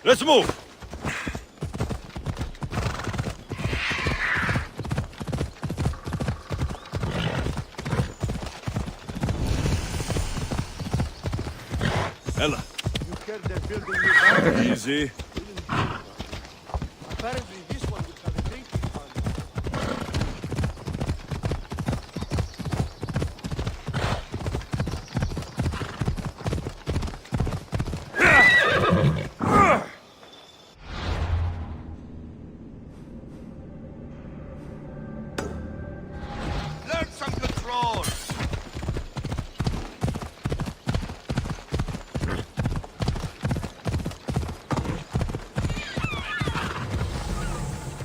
Let's move! Ella. Easy. Apparently this one would have a drinking fund. Learn some control!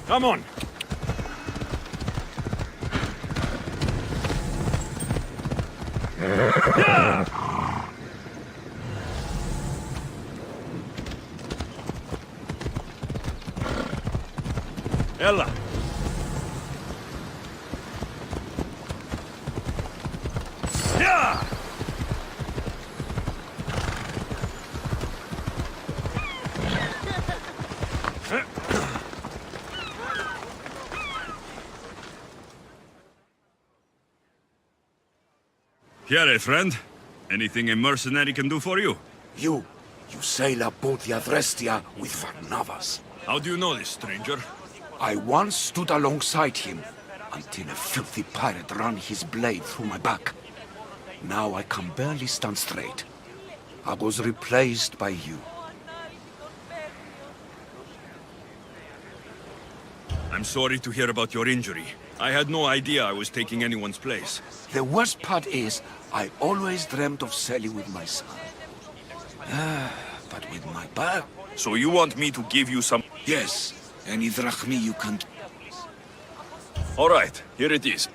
Come on! Yeah! Ella! Yeah! Here, friend. Anything a mercenary can do for you? You sail aboard the Adrestia with Varnavas. How do you know this, stranger? I once stood alongside him until a filthy pirate ran his blade through my back. Now I can barely stand straight. I was replaced by you. I'm sorry to hear about your injury. I had no idea I was taking anyone's place. The worst part is, I always dreamt of sailing with my son. But with my back... So you want me to give you some... Yes, any drachmi you can... All right, here it is.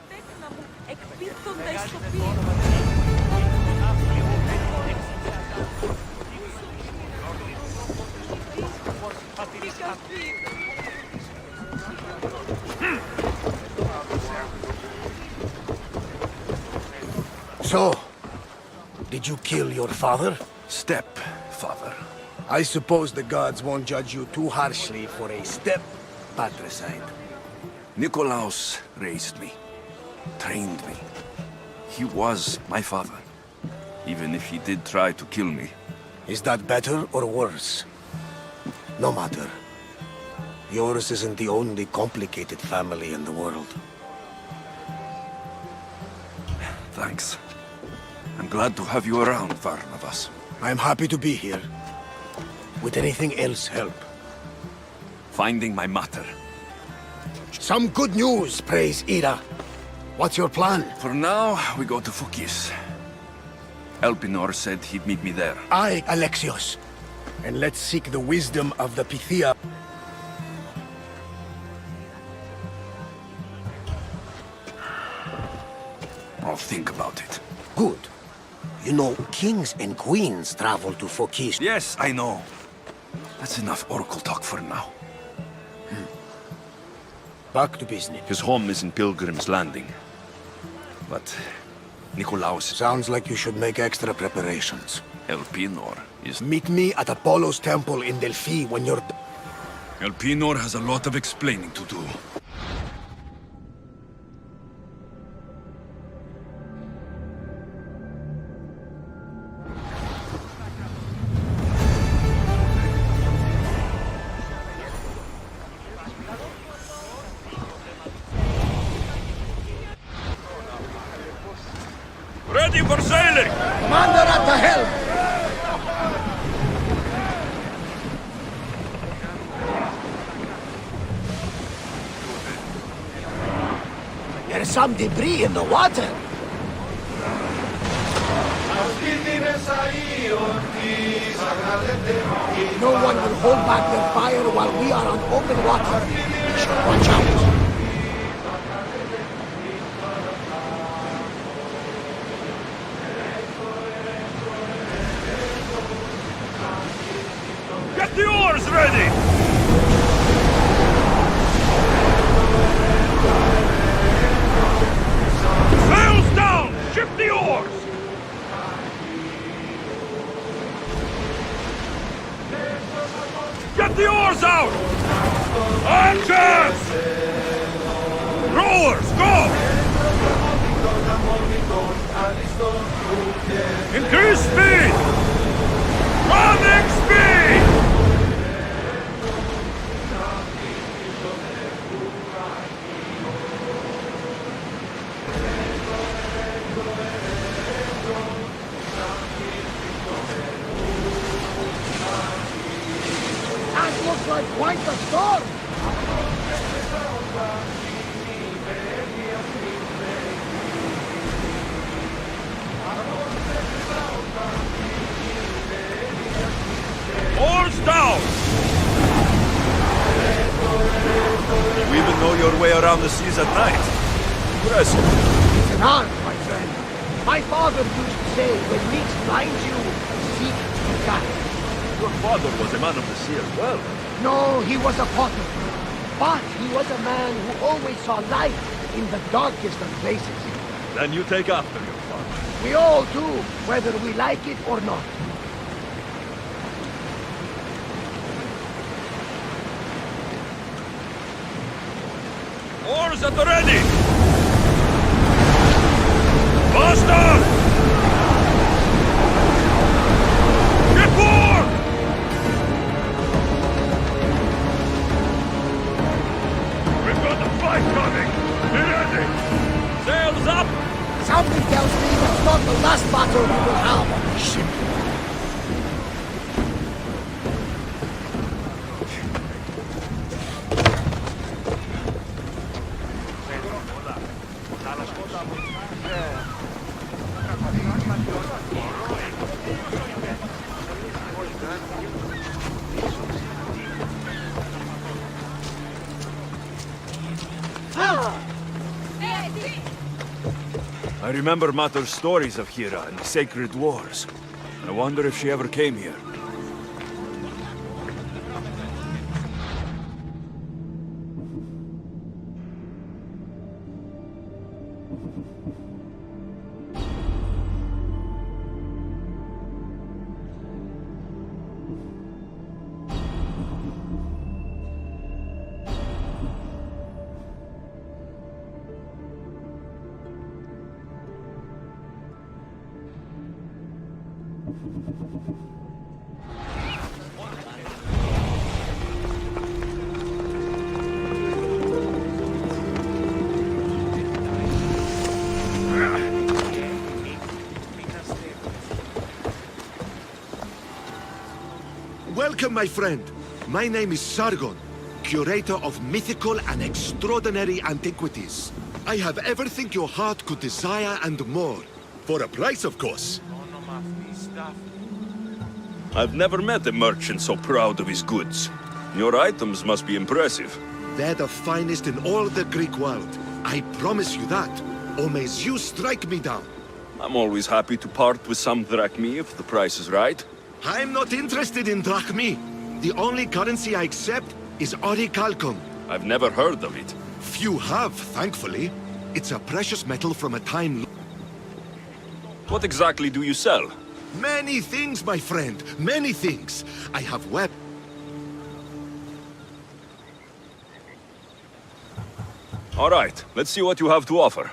So, did you kill your father? Stepfather. I suppose the gods won't judge you too harshly for a step-patricide. Nikolaos raised me, trained me. He was my father, even if he did try to kill me. Is that better or worse? No matter. Yours isn't the only complicated family in the world. Thanks. I'm glad to have you around, Varnavas. I'm happy to be here. Would anything else help? Finding my mater. Some good news, praise Ida. What's your plan? For now, we go to Fukis. Elpinor said he'd meet me there. Aye, Alexios. And let's seek the wisdom of the Pythia. I'll think about it. Good. You know, kings and queens travel to Fokis. Yes, I know. That's enough oracle talk for now. Back to business. His home is in Pilgrim's Landing. But Nikolaos... Sounds like you should make extra preparations. Elpinor is... Meet me at Apollo's temple in Delphi when you're... Elpinor has a lot of explaining to do. Ready for sailing! Commander at the helm! There's some debris in the water. No one will hold back their fire while we are on open water. We should watch out. Get the oars ready! Sails down! Ship the oars! the oars out! Archers! Rowers, go! Increase speed! Running speed! That looks like quite the storm! Oars down! You even know your way around the seas at night. Impressive. It's an art, my friend. My father used to say, when meat blinds you, seek to guide. Your father was a man of the sea as well. No, he was a potter. But he was a man who always saw light in the darkest of places. Then you take after your father. We all do, whether we like it or not. Oars at the ready! Faster! Get board! We've got a fight coming! Be ready! Sails up! Something tells me that's not the last battle we will have on this ship. I remember Mater's stories of Hira and the sacred wars. I wonder if she ever came here. Welcome, my friend. My name is Sargon, curator of mythical and extraordinary antiquities. I have everything your heart could desire and more. For a price, of course. I've never met a merchant so proud of his goods. Your items must be impressive. They're the finest in all the Greek world. I promise you that. Or may Zeus strike me down. I'm always happy to part with some drachmi if the price is right. I'm not interested in drachmi. The only currency I accept is orichalcum. I've never heard of it. Few have, thankfully. It's a precious metal from a time... What exactly do you sell? Many things, my friend. Many things. I have weapons. All right, let's see what you have to offer.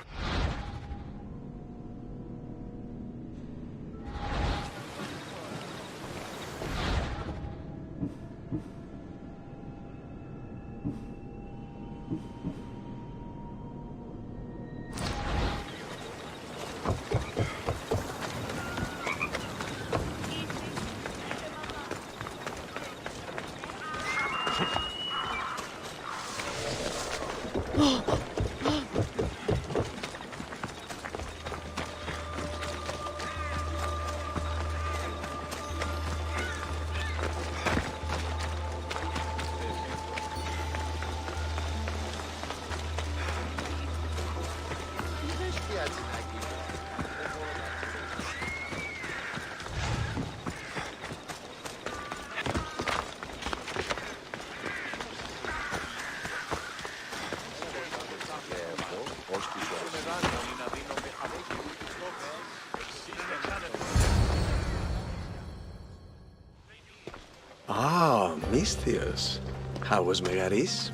Ah, Misthios. How was Megaris?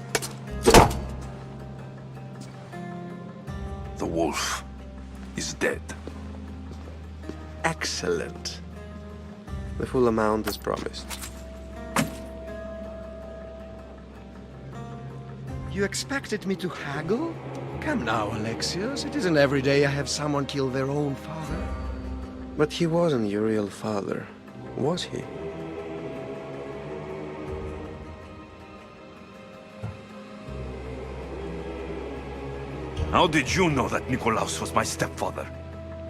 The wolf is dead. Excellent. The full amount is promised. You expected me to haggle? Come now, Alexios. It isn't every day I have someone kill their own father. But he wasn't your real father, was he? How did you know that Nikolaos was my stepfather?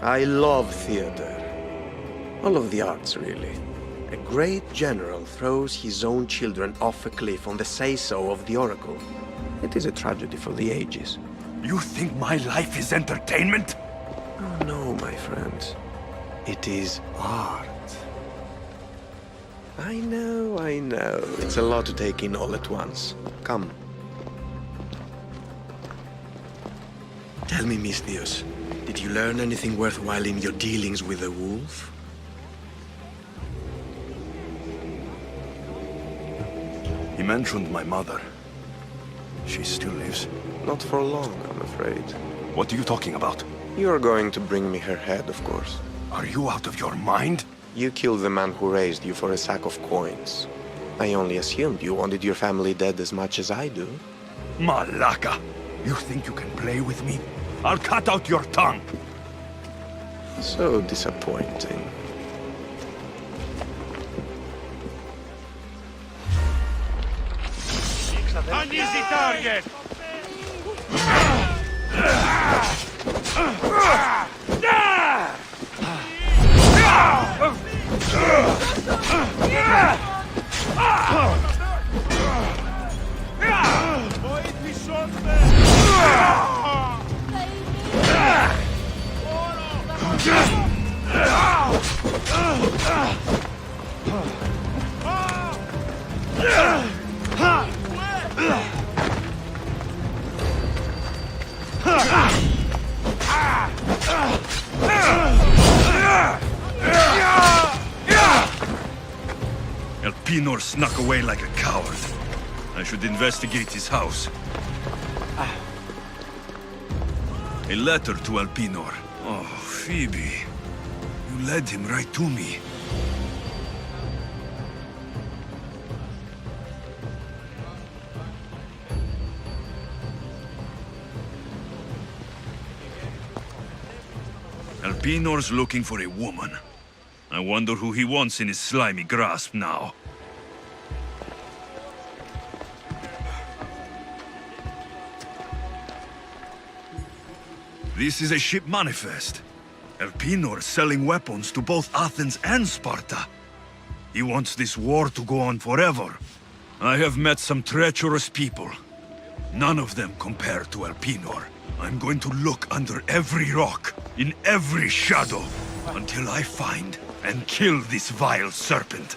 I love theater. All of the arts, really. A great general throws his own children off a cliff on the say-so of the oracle. It is a tragedy for the ages. You think my life is entertainment? Oh, no, my friend. It is art. I know. It's a lot to take in all at once. Come. Tell me, Misthios, did you learn anything worthwhile in your dealings with the wolf? He mentioned my mother. She still lives. Not for long, I'm afraid. What are you talking about? You're going to bring me her head, of course. Are you out of your mind? You killed the man who raised you for a sack of coins. I only assumed you wanted your family dead as much as I do. Malaka! You think you can play with me? I'll cut out your tongue! So disappointing. An easy target! Elpinor snuck away like a coward. I should investigate his house. A letter to Elpinor. Oh, Phoebe. You led him right to me. Elpinor's looking for a woman. I wonder who he wants in his slimy grasp now. This is a ship manifest. Elpinor selling weapons to both Athens and Sparta. He wants this war to go on forever. I have met some treacherous people. None of them compare to Elpinor. I'm going to look under every rock, in every shadow, until I find and kill this vile serpent.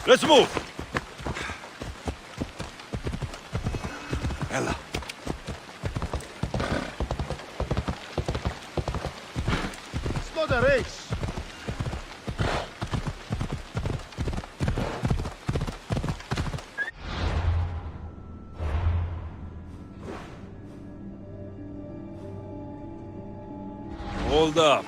Let's move! Ella. It's not a race. Hold up.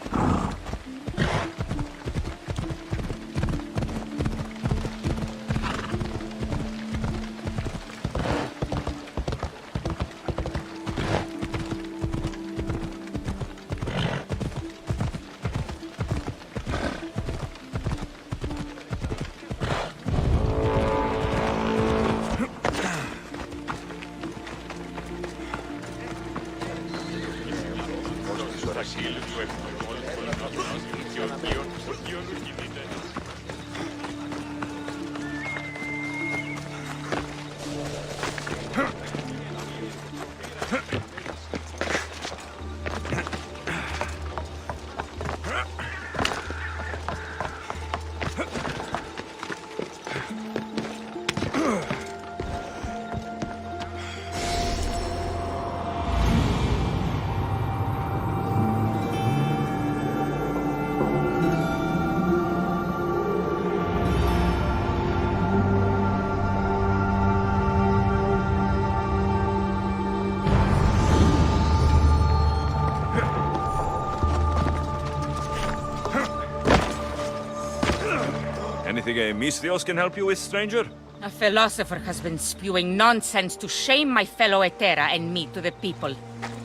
Anything a Misthios can help you with, stranger? A philosopher has been spewing nonsense to shame my fellow Etera and me to the people.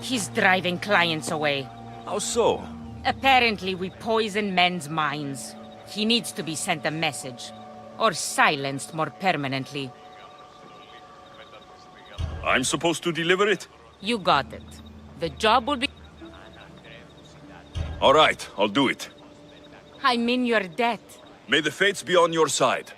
He's driving clients away. How so? Apparently we poison men's minds. He needs to be sent a message. Or silenced more permanently. I'm supposed to deliver it? You got it. The job will be... All right, I'll do it. I'm in your debt. May the fates be on your side.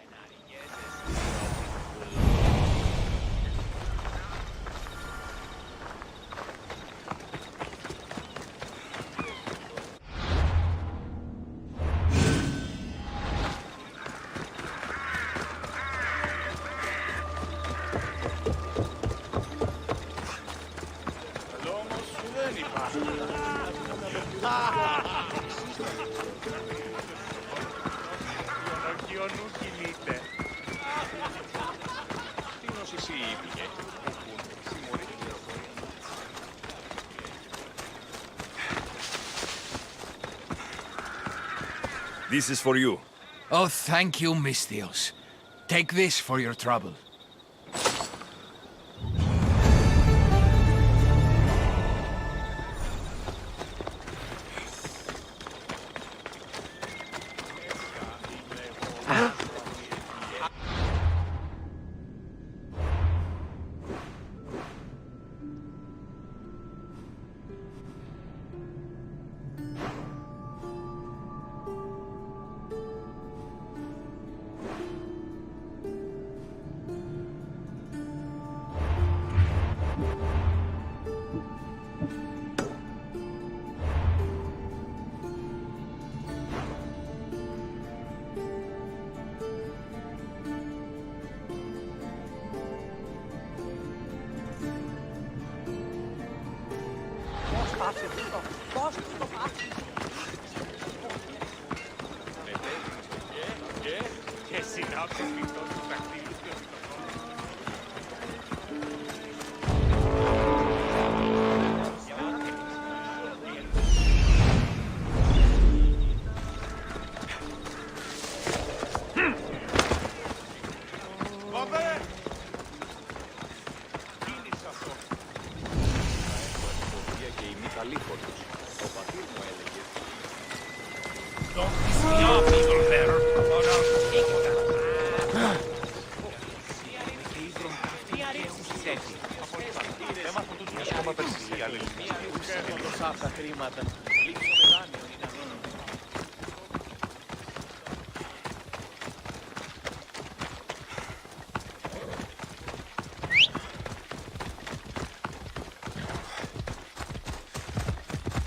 This is for you. Oh, thank you, Misthios. Take this for your trouble.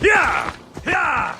Yeah! Yeah!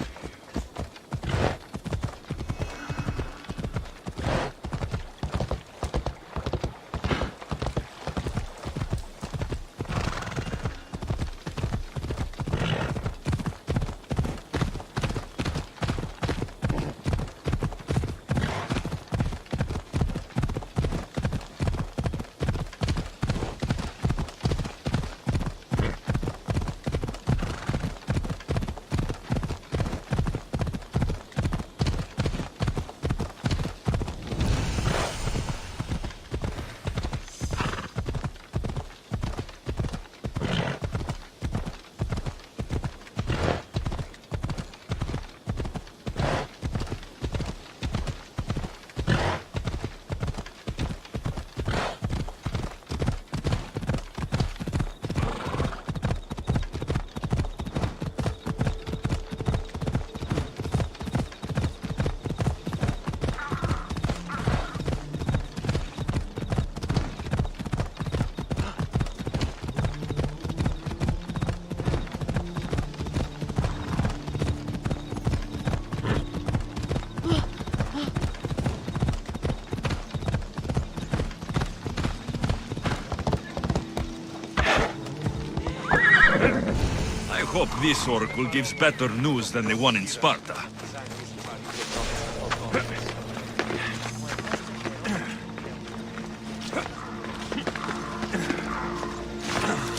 I hope this oracle gives better news than the one in Sparta.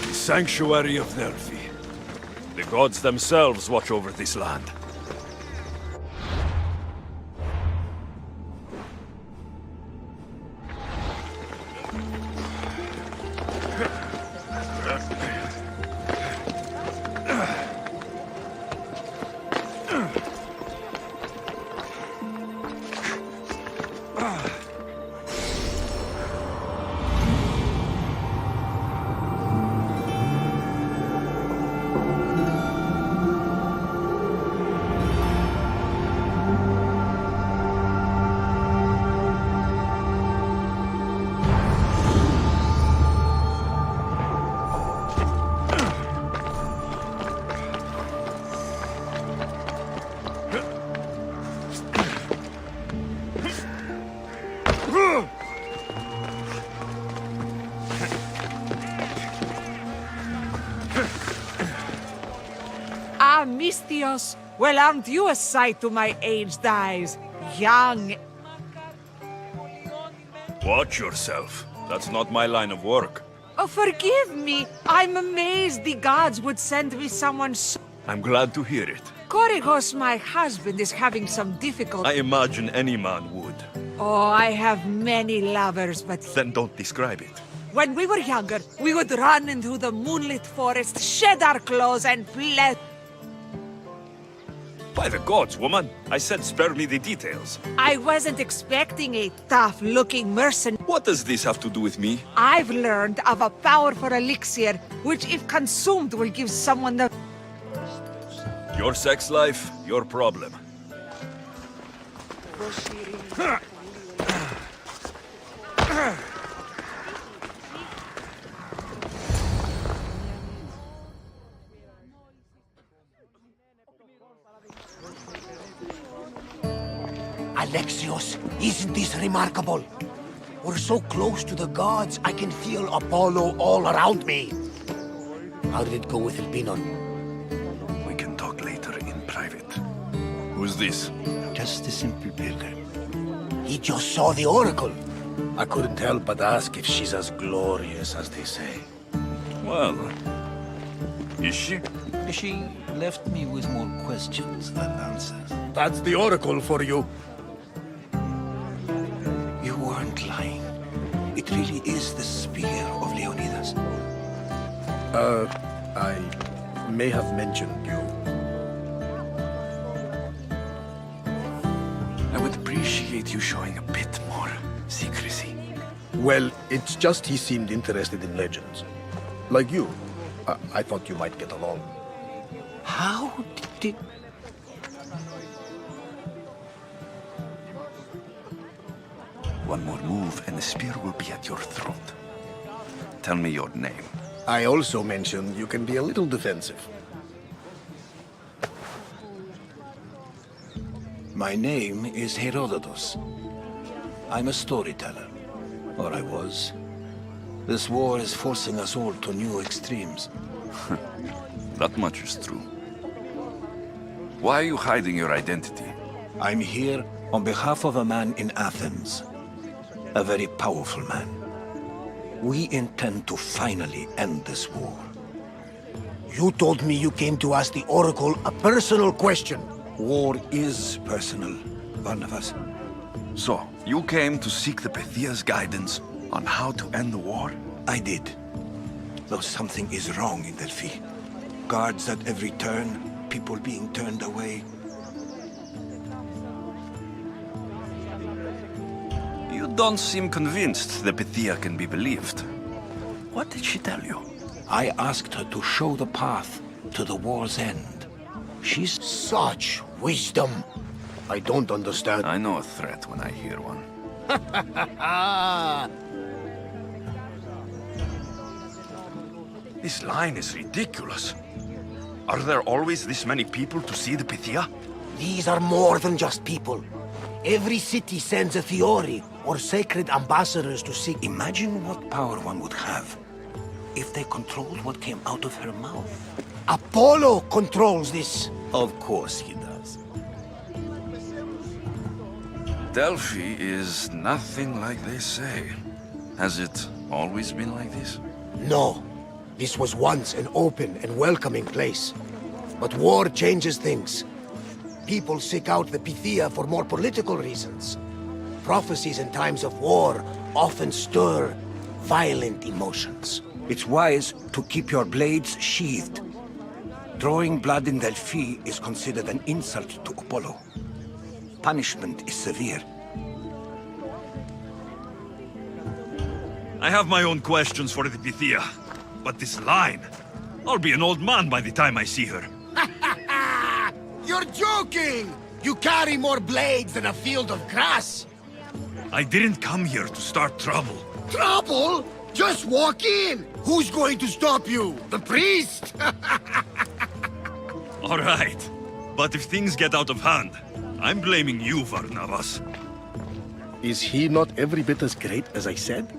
The sanctuary of Delphi. The gods themselves watch over this land. Mistios. Well, aren't you a sight to my aged eyes? Young. Watch yourself. That's not my line of work. Oh, forgive me. I'm amazed the gods would send me someone so... I'm glad to hear it. Korigos, my husband, is having some difficulty. I imagine any man would. Oh, I have many lovers, but... Then don't describe it. When we were younger, we would run into the moonlit forest, shed our clothes, and play... By the gods, woman! I said spare me the details. I wasn't expecting a tough-looking mercenary. What does this have to do with me? I've learned of a powerful elixir, which if consumed will give someone the... Your sex life, your problem. Alexios, isn't this remarkable? We're so close to the gods, I can feel Apollo all around me. How did it go with Elpinon? We can talk later in private. Who's this? Just a simple pilgrim. He just saw the oracle. I couldn't help but ask if she's as glorious as they say. Well, is she? She left me with more questions than answers. That's the oracle for you. You weren't lying. It really is the spear of Leonidas. I may have mentioned you. I would appreciate you showing a bit more secrecy. Well, it's just he seemed interested in legends. Like you. I thought you might get along. How did... One more move and the spear will be at your throat. Tell me your name. I also mentioned you can be a little defensive. My name is Herodotus. I'm a storyteller. Or I was. This war is forcing us all to new extremes. That much is true. Why are you hiding your identity? I'm here on behalf of a man in Athens. A very powerful man. We intend to finally end this war. You told me you came to ask the oracle a personal question. War is personal, Barnabas. So, you came to seek the Pythia's guidance on how to end the war? I did. Though something is wrong in Delphi. Guards at every turn, people being turned away. You don't seem convinced the Pythia can be believed. What did she tell you? I asked her to show the path to the war's end. She's... Such wisdom. I don't understand. I know a threat when I hear one. This line is ridiculous. Are there always this many people to see the Pythia? These are more than just people. Every city sends a Fiori or sacred ambassadors to seek... Imagine what power one would have if they controlled what came out of her mouth. Apollo controls this. Of course he does. Delphi is nothing like they say. Has it always been like this? No. This was once an open and welcoming place. But war changes things. People seek out the Pythia for more political reasons. Prophecies in times of war often stir violent emotions. It's wise to keep your blades sheathed. Drawing blood in Delphi is considered an insult to Apollo. Punishment is severe. I have my own questions for the Pythia. But this line... I'll be an old man by the time I see her. You're joking! You carry more blades than a field of grass! I didn't come here to start trouble. Trouble? Just walk in! Who's going to stop you? The priest? All right. But if things get out of hand, I'm blaming you, Varnavas. Is he not every bit as great as I said?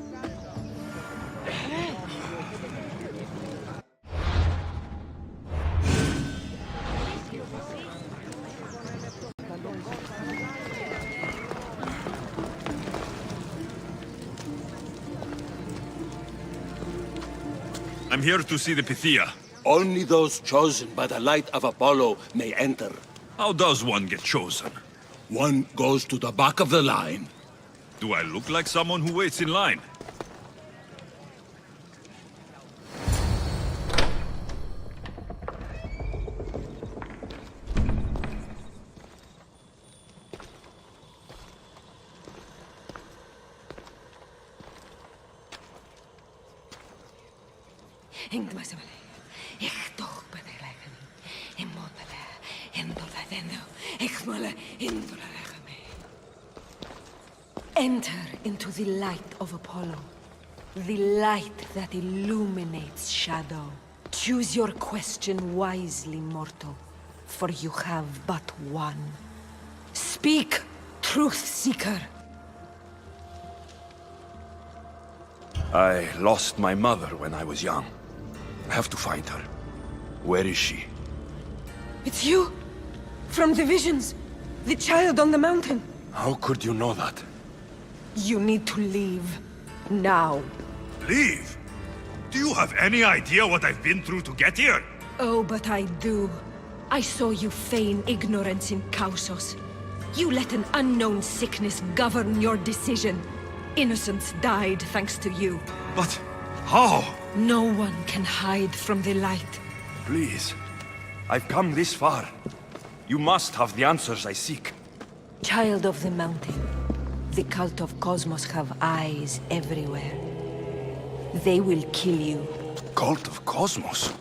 I'm here to see the Pythia. Only those chosen by the light of Apollo may enter. How does one get chosen? One goes to the back of the line. Do I look like someone who waits in line? Enter into the light of Apollo. The light that illuminates shadow. Choose your question wisely, mortal, for you have but one. Speak, truth seeker. I lost my mother when I was young. I have to find her. Where is she? It's you! From the visions! The child on the mountain! How could you know that? You need to leave. Now. Leave? Do you have any idea what I've been through to get here? Oh, but I do. I saw you feign ignorance in Kausos. You let an unknown sickness govern your decision. Innocents died thanks to you. But how? No one can hide from the light. Please. I've come this far. You must have the answers I seek. Child of the mountain, the cult of Cosmos have eyes everywhere. They will kill you. Cult of Cosmos?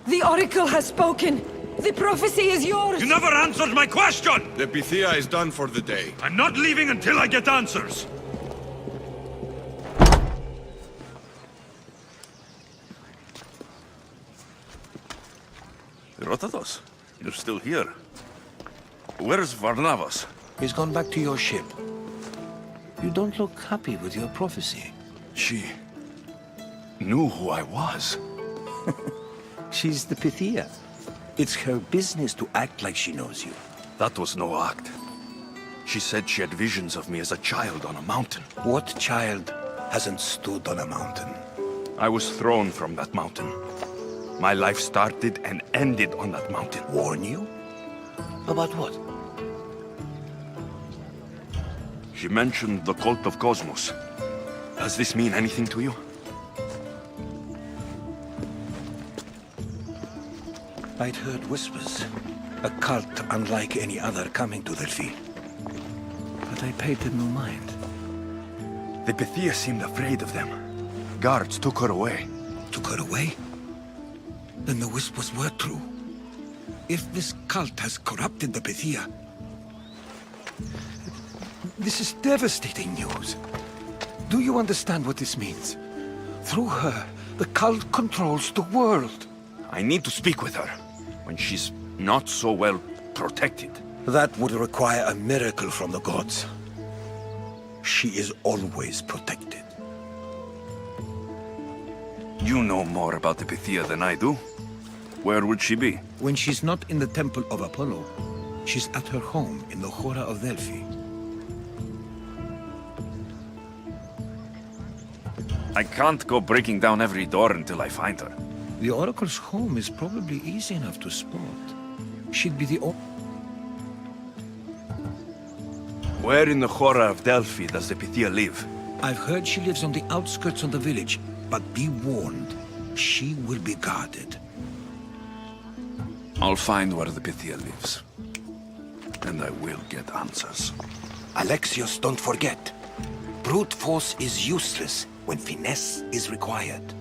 The Oracle has spoken! The prophecy is yours! You never answered my question! The Pythia is done for the day. I'm not leaving until I get answers! Herodotus, you're still here. Where's Varnavas? He's gone back to your ship. You don't look happy with your prophecy. She knew who I was. She's the Pythia. It's her business to act like she knows you. That was no act. She said she had visions of me as a child on a mountain. What child hasn't stood on a mountain? I was thrown from that mountain. My life started and ended on that mountain. Warn you? About what? She mentioned the cult of Cosmos. Does this mean anything to you? I'd heard whispers. A cult unlike any other coming to Delphi. But I paid them no mind. The Pythia seemed afraid of them. Guards took her away. Took her away? Then the whispers were true. If this cult has corrupted the Pythia... This is devastating news. Do you understand what this means? Through her, the cult controls the world. I need to speak with her, when she's not so well protected. That would require a miracle from the gods. She is always protected. You know more about the Pythia than I do. Where would she be? When she's not in the Temple of Apollo, she's at her home in the Hora of Delphi. I can't go breaking down every door until I find her. The Oracle's home is probably easy enough to spot. She'd be the Where in the Hora of Delphi does the Pythia live? I've heard she lives on the outskirts of the village, but be warned, she will be guarded. I'll find where the Pythia lives. And I will get answers. Alexios, don't forget. Brute force is useless when finesse is required.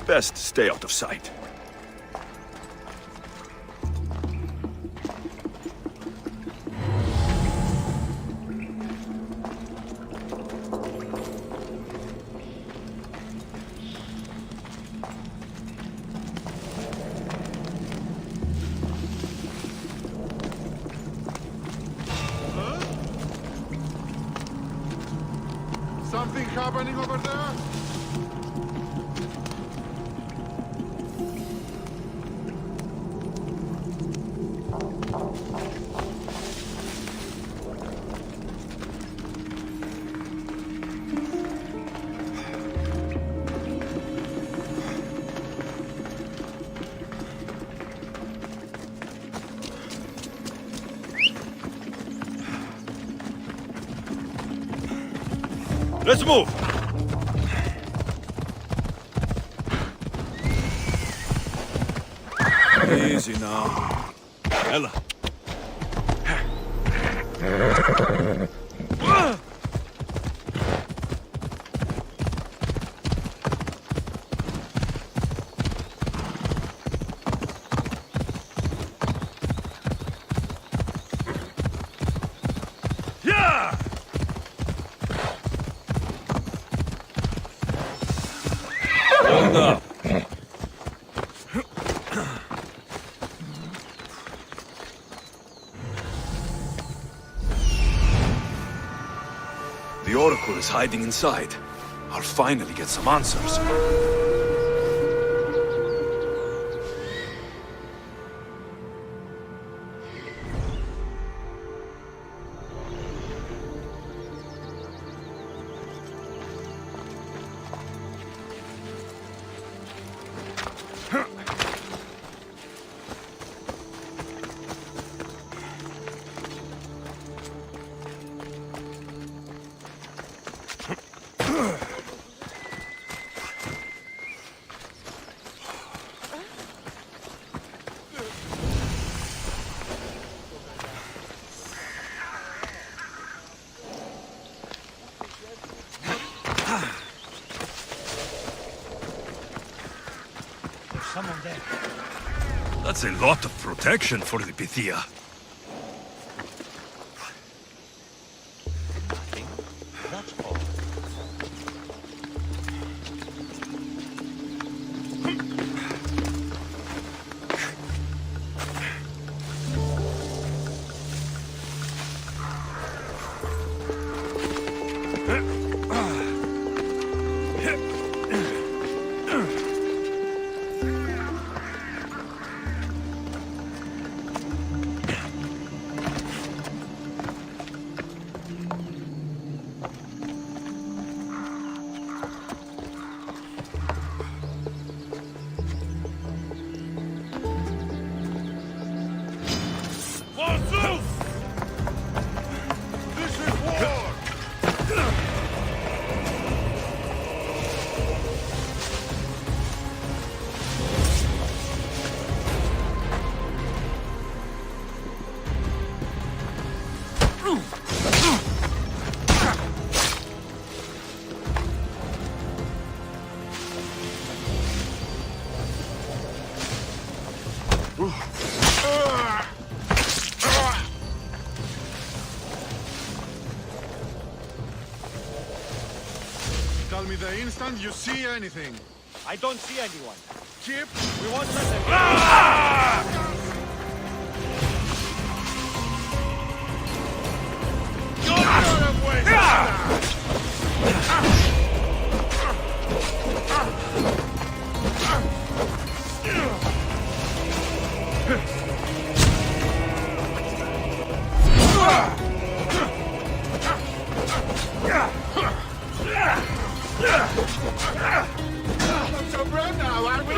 Best stay out of sight. Something happening over there? Let's move! Easy now. Ella. Yeah! Hold up. The Oracle is hiding inside. I'll finally get some answers. That's a lot of protection for the Pythia. Tell me the instant you see anything. I don't see anyone. Chip, We want to... not so brave now, are we?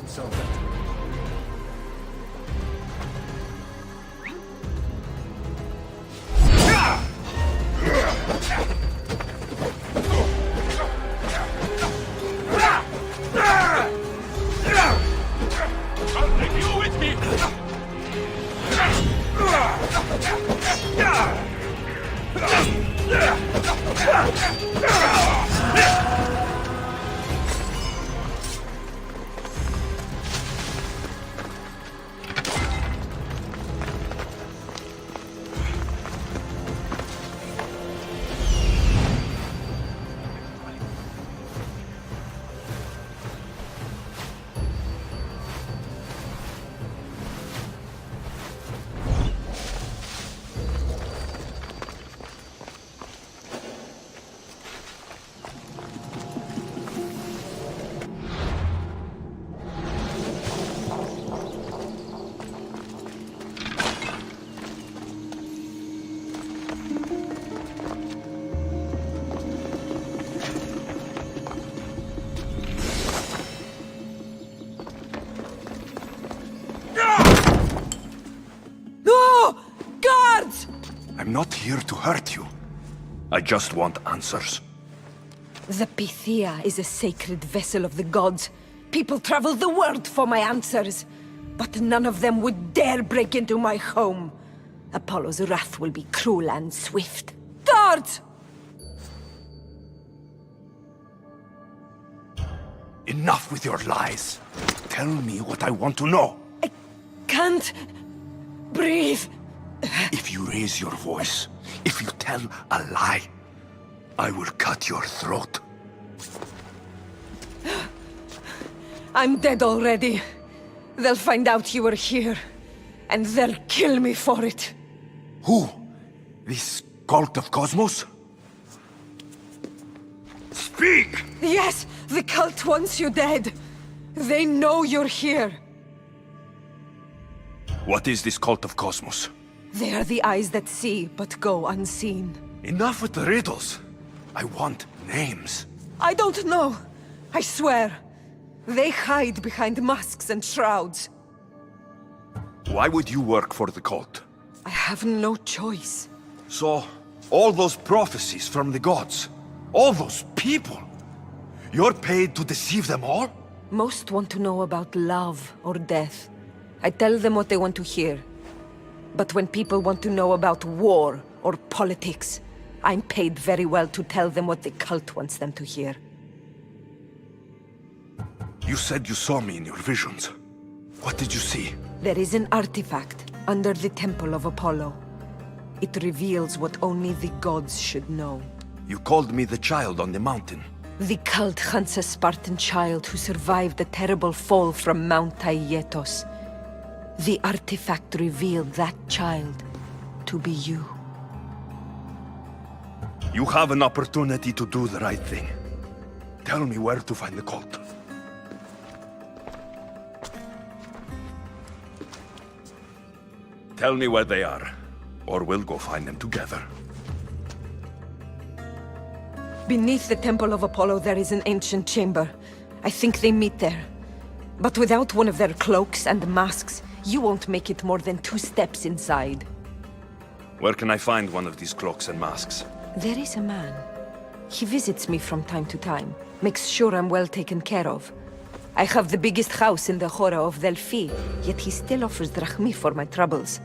so that... I'm not here to hurt you. I just want answers. The Pythia is a sacred vessel of the gods. People travel the world for my answers. But none of them would dare break into my home. Apollo's wrath will be cruel and swift. Guards! Enough with your lies. Tell me what I want to know. I can't breathe. If you raise your voice, if you tell a lie, I will cut your throat. I'm dead already. They'll find out you were here, and they'll kill me for it. Who? This cult of Cosmos? Speak! Yes, the cult wants you dead. They know you're here. What is this cult of Cosmos? They are the eyes that see, but go unseen. Enough with the riddles. I want names. I don't know. I swear. They hide behind masks and shrouds. Why would you work for the cult? I have no choice. So, all those prophecies from the gods, all those people, you're paid to deceive them all? Most want to know about love or death. I tell them what they want to hear. But when people want to know about war or politics, I'm paid very well to tell them what the cult wants them to hear. You said you saw me in your visions. What did you see? There is an artifact under the Temple of Apollo. It reveals what only the gods should know. You called me the child on the mountain. The cult hunts a Spartan child who survived a terrible fall from Mount Aietos. The artifact revealed that child to be you. You have an opportunity to do the right thing. Tell me where to find the cult. Tell me where they are, or we'll go find them together. Beneath the Temple of Apollo there is an ancient chamber. I think they meet there. But without one of their cloaks and masks, you won't make it more than 2 steps inside. Where can I find one of these cloaks and masks? There is a man. He visits me from time to time, makes sure I'm well taken care of. I have the biggest house in the Hora of Delphi, yet he still offers drachmi for my troubles.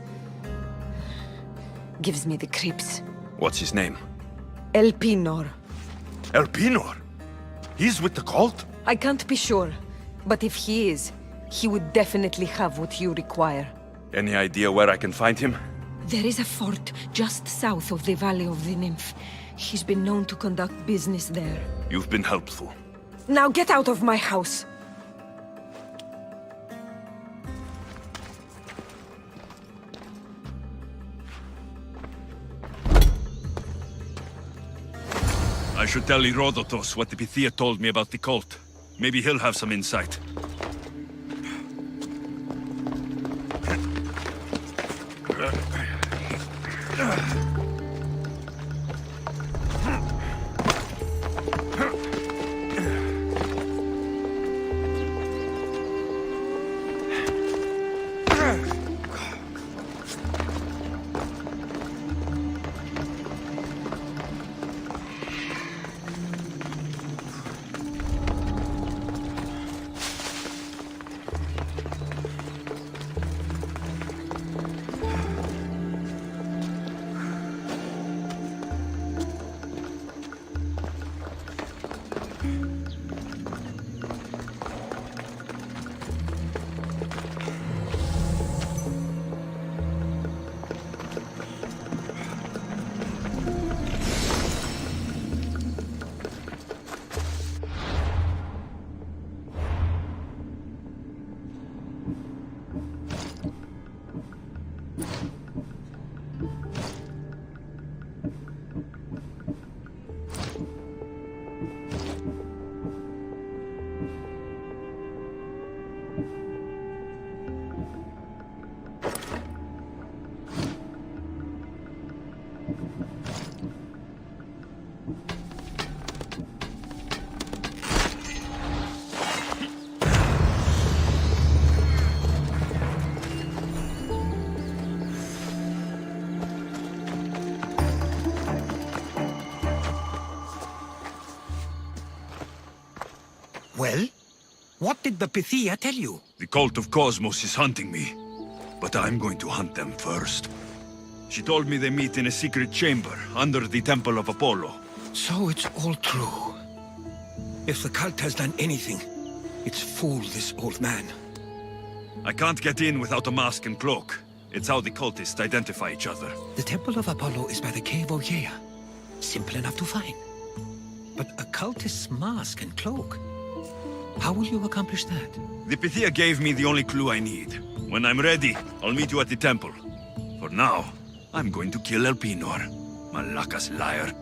Gives me the creeps. What's his name? Elpinor. Elpinor? He's with the cult? I can't be sure, but if he is, he would definitely have what you require. Any idea where I can find him? There is a fort just south of the Valley of the Nymph. He's been known to conduct business there. You've been helpful. Now get out of my house! I should tell Herodotus what the Pythia told me about the cult. Maybe he'll have some insight. What did the Pythia tell you? The cult of Cosmos is hunting me, but I'm going to hunt them first. She told me they meet in a secret chamber under the Temple of Apollo. So it's all true. If the cult has done anything, it's fooled this old man. I can't get in without a mask and cloak. It's how the cultists identify each other. The Temple of Apollo is by the cave Ogyea. Simple enough to find. But a cultist's mask and cloak? How will you accomplish that? The Pythia gave me the only clue I need. When I'm ready, I'll meet you at the temple. For now, I'm going to kill Elpinor. Malaka's liar.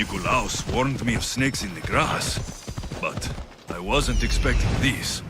Nicolaus warned me of snakes in the grass, but I wasn't expecting these.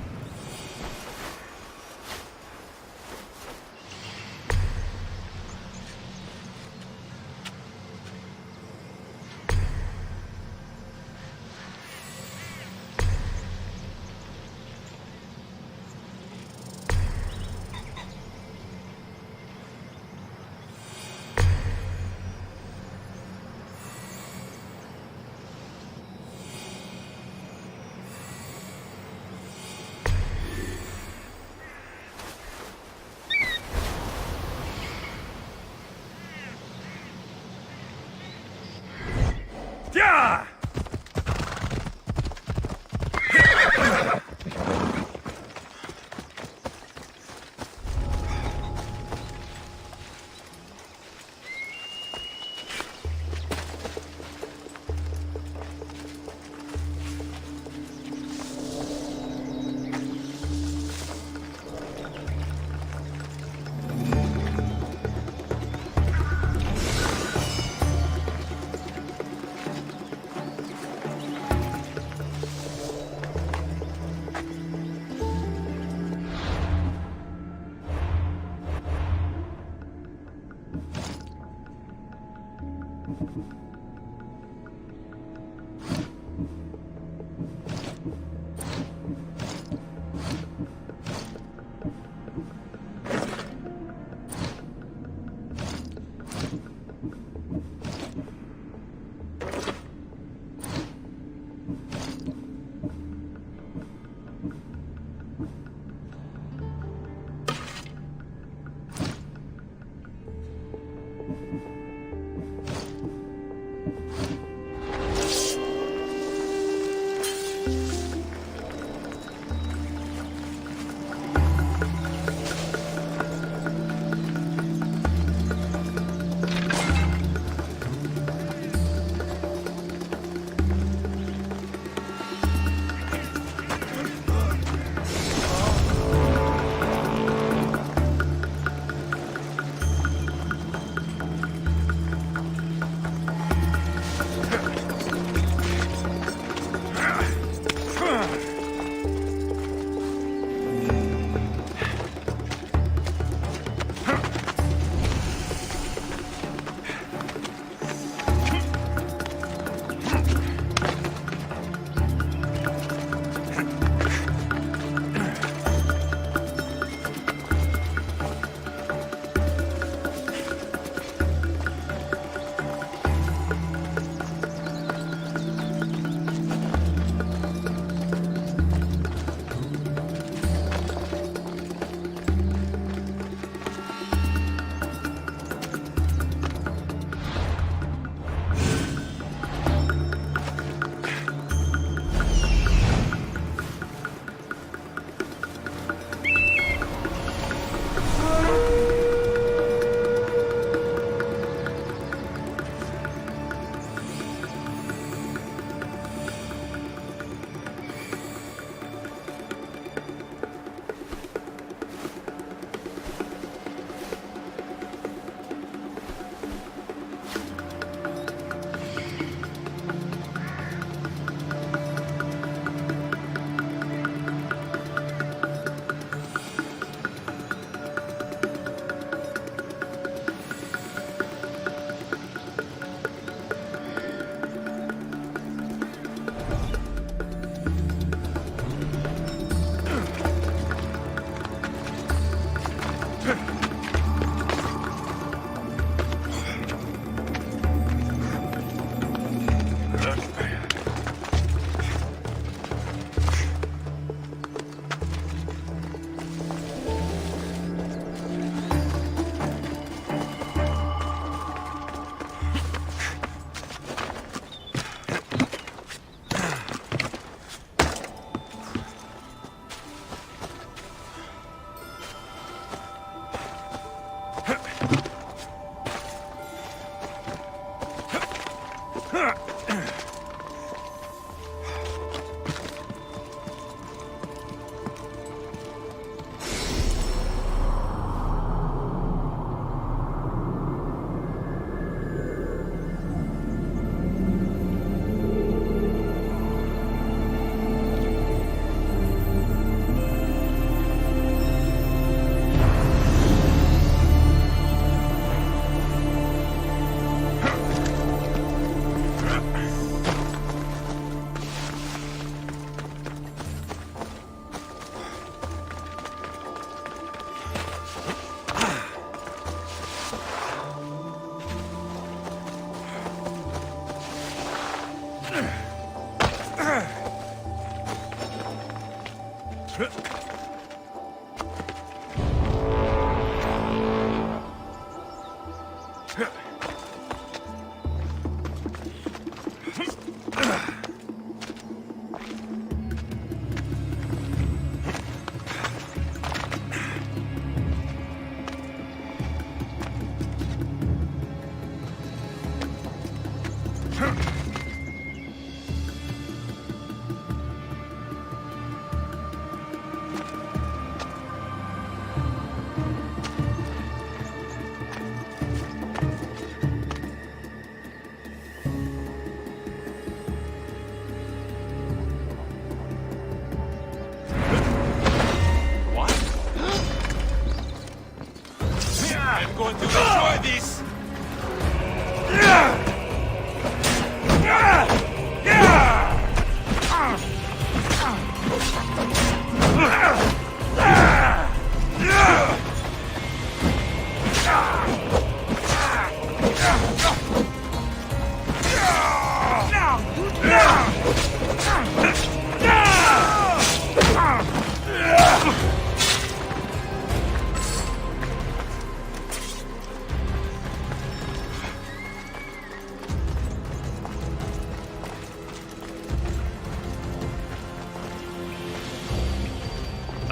I'm going to enjoy this!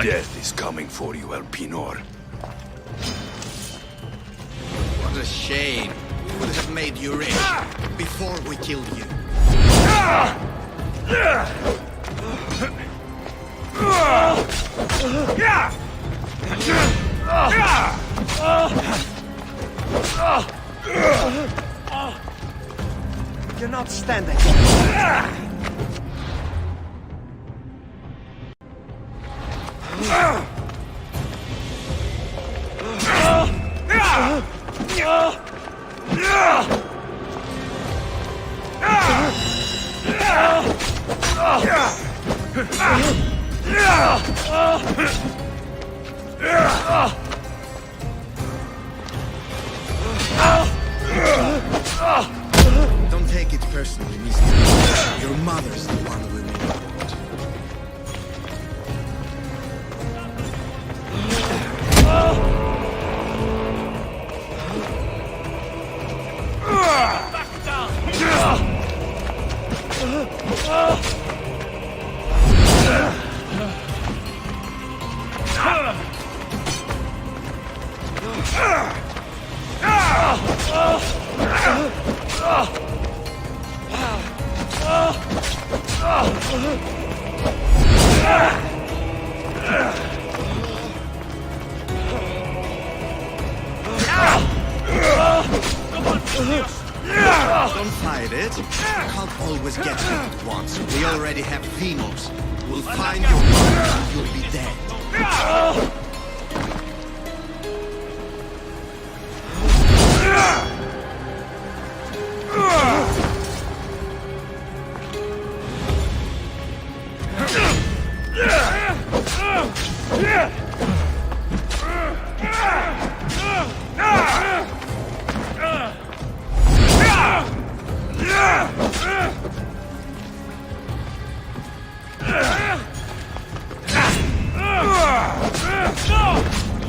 Death is coming for you, Elpinor. What a shame. We would have made you rich before we killed you. You're not standing. Don't take it personally, mister. Your mother's the one we need. Don't fight it. You can't always get what it wants. We already have Venos. We'll find your mother and you'll be dead.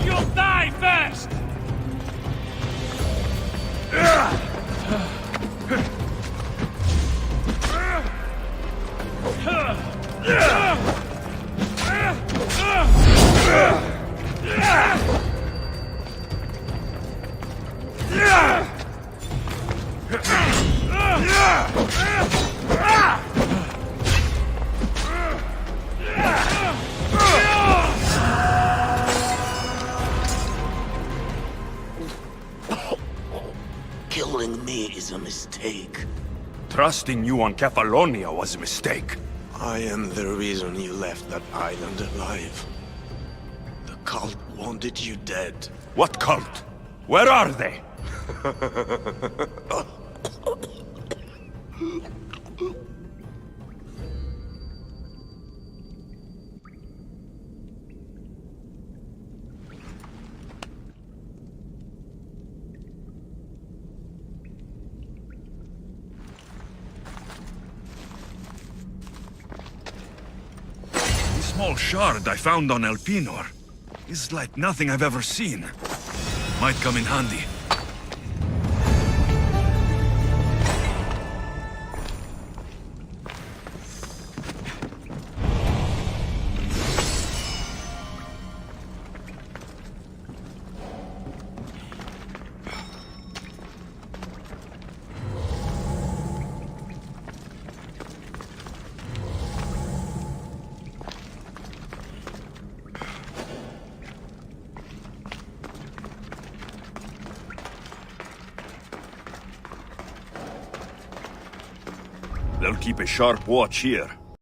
You'll die first! Killing me is a mistake. Trusting you on Kefalonia was a mistake. I am the reason you left that island alive. The cult wanted you dead. What cult? Where are they? small shard I found on Elpinor is like nothing I've ever seen. Might come in handy. They'll keep a sharp watch here.